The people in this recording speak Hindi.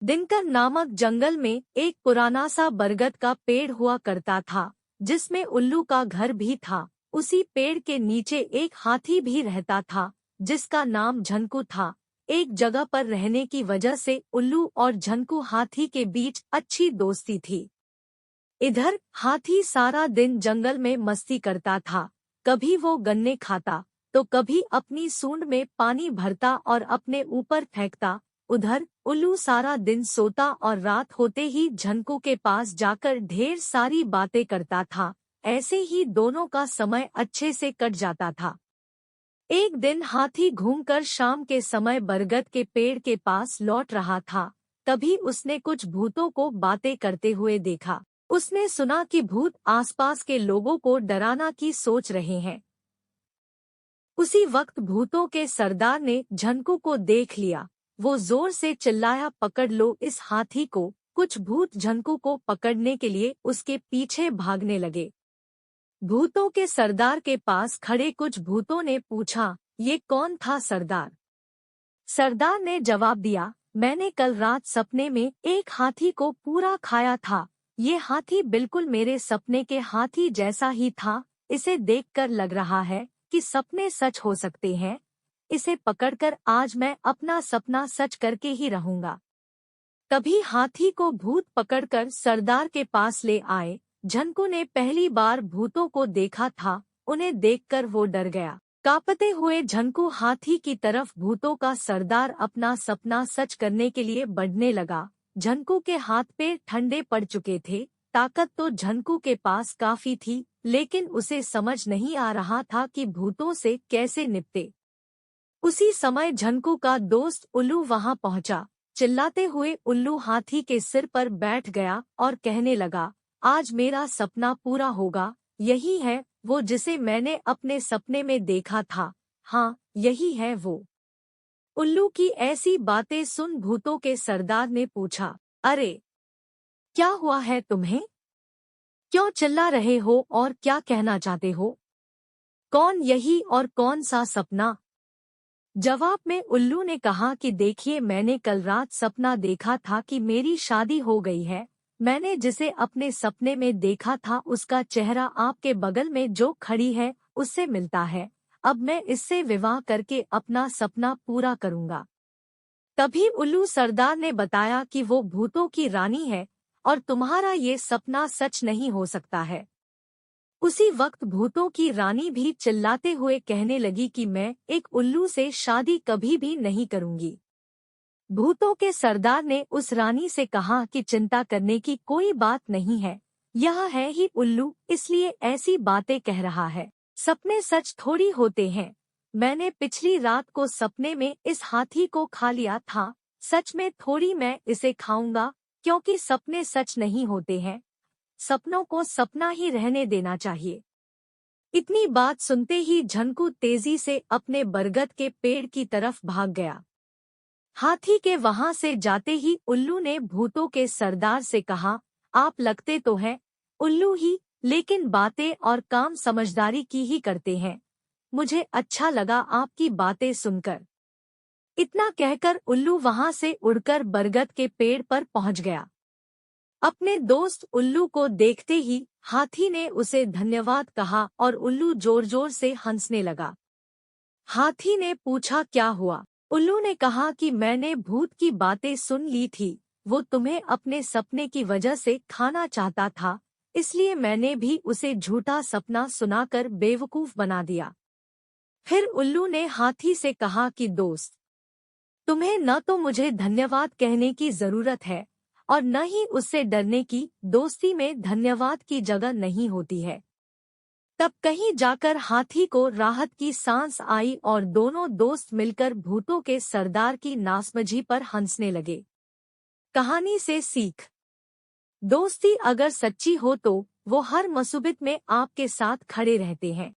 दिनकर नामक जंगल में एक पुराना सा बरगद का पेड़ हुआ करता था, जिसमें उल्लू का घर भी था। उसी पेड़ के नीचे एक हाथी भी रहता था, जिसका नाम झनकू था। एक जगह पर रहने की वजह से उल्लू और झनकू हाथी के बीच अच्छी दोस्ती थी। इधर हाथी सारा दिन जंगल में मस्ती करता था। कभी वो गन्ने खाता, तो कभी अपनी सूंड में पानी भरता और अपने ऊपर फेंकता। उधर उल्लू सारा दिन सोता और रात होते ही झनकू के पास जाकर ढेर सारी बातें करता था। ऐसे ही दोनों का समय अच्छे से कट जाता था। एक दिन हाथी घूमकर शाम के समय बरगद के पेड़ के पास लौट रहा था। तभी उसने कुछ भूतों को बातें करते हुए देखा। उसने सुना कि भूत आसपास के लोगों को डराना की सोच रहे हैं। उसी वक्त भूतों के सरदार ने झनकू को देख लिया। वो जोर से चिल्लाया, पकड़ लो इस हाथी को। कुछ भूत झनकू को पकड़ने के लिए उसके पीछे भागने लगे। भूतों के सरदार के पास खड़े कुछ भूतों ने पूछा, ये कौन था सरदार? सरदार ने जवाब दिया, मैंने कल रात सपने में एक हाथी को पूरा खाया था। ये हाथी बिल्कुल मेरे सपने के हाथी जैसा ही था। इसे देखकर लग रहा है कि सपने सच हो सकते हैं। इसे पकड़कर आज मैं अपना सपना सच करके ही रहूंगा। तभी हाथी को भूत पकड़कर सरदार के पास ले आए। झनकू ने पहली बार भूतों को देखा था। उन्हें देखकर वो डर गया। कांपते हुए झनकू हाथी की तरफ भूतों का सरदार अपना सपना सच करने के लिए बढ़ने लगा। झनकू के हाथ पैर ठंडे पड़ चुके थे। ताकत तो झनकू के पास काफी थी, लेकिन उसे समझ नहीं आ रहा था कि भूतों से कैसे निपटे। उसी समय झनकू का दोस्त उल्लू वहां पहुंचा। चिल्लाते हुए उल्लू हाथी के सिर पर बैठ गया और कहने लगा, आज मेरा सपना पूरा होगा। यही है वो जिसे मैंने अपने सपने में देखा था। हाँ, यही है वो। उल्लू की ऐसी बातें सुन भूतों के सरदार ने पूछा, अरे क्या हुआ है तुम्हें? क्यों चिल्ला रहे हो और क्या कहना चाहते हो? कौन यही और कौन सा सपना? जवाब में उल्लू ने कहा कि देखिए, मैंने कल रात सपना देखा था कि मेरी शादी हो गई है। मैंने जिसे अपने सपने में देखा था उसका चेहरा आपके बगल में जो खड़ी है उससे मिलता है। अब मैं इससे विवाह करके अपना सपना पूरा करूंगा। तभी उल्लू सरदार ने बताया कि वो भूतों की रानी है और तुम्हारा ये सपना सच नहीं हो सकता है। उसी वक्त भूतों की रानी भी चिल्लाते हुए कहने लगी कि मैं एक उल्लू से शादी कभी भी नहीं करूंगी। भूतों के सरदार ने उस रानी से कहा कि चिंता करने की कोई बात नहीं है। यह है ही उल्लू, इसलिए ऐसी बातें कह रहा है। सपने सच थोड़ी होते हैं। मैंने पिछली रात को सपने में इस हाथी को खा लिया था। सच में थोड़ी मैं इसे खाऊंगा, क्योंकि सपने सच नहीं होते हैं। सपनों को सपना ही रहने देना चाहिए। इतनी बात सुनते ही झनकू तेजी से अपने बरगद के पेड़ की तरफ भाग गया। हाथी के वहां से जाते ही उल्लू ने भूतों के सरदार से कहा, आप लगते तो हैं उल्लू ही, लेकिन बातें और काम समझदारी की ही करते हैं। मुझे अच्छा लगा आपकी बातें सुनकर। इतना कहकर उल्लू वहां से उड़कर बरगद के पेड़ पर पहुंच गया। अपने दोस्त उल्लू को देखते ही हाथी ने उसे धन्यवाद कहा और उल्लू जोर जोर से हंसने लगा। हाथी ने पूछा, क्या हुआ? उल्लू ने कहा कि मैंने भूत की बातें सुन ली थी। वो तुम्हें अपने सपने की वजह से खाना चाहता था, इसलिए मैंने भी उसे झूठा सपना सुनाकर बेवकूफ बना दिया। फिर उल्लू ने हाथी से कहा कि दोस्त, तुम्हें न तो मुझे धन्यवाद कहने की जरूरत है और न ही उससे डरने की। दोस्ती में धन्यवाद की जगह नहीं होती है। तब कहीं जाकर हाथी को राहत की सांस आई और दोनों दोस्त मिलकर भूतों के सरदार की नासमझी पर हंसने लगे। कहानी से सीख। दोस्ती अगर सच्ची हो तो वो हर मुसीबत में आपके साथ खड़े रहते हैं।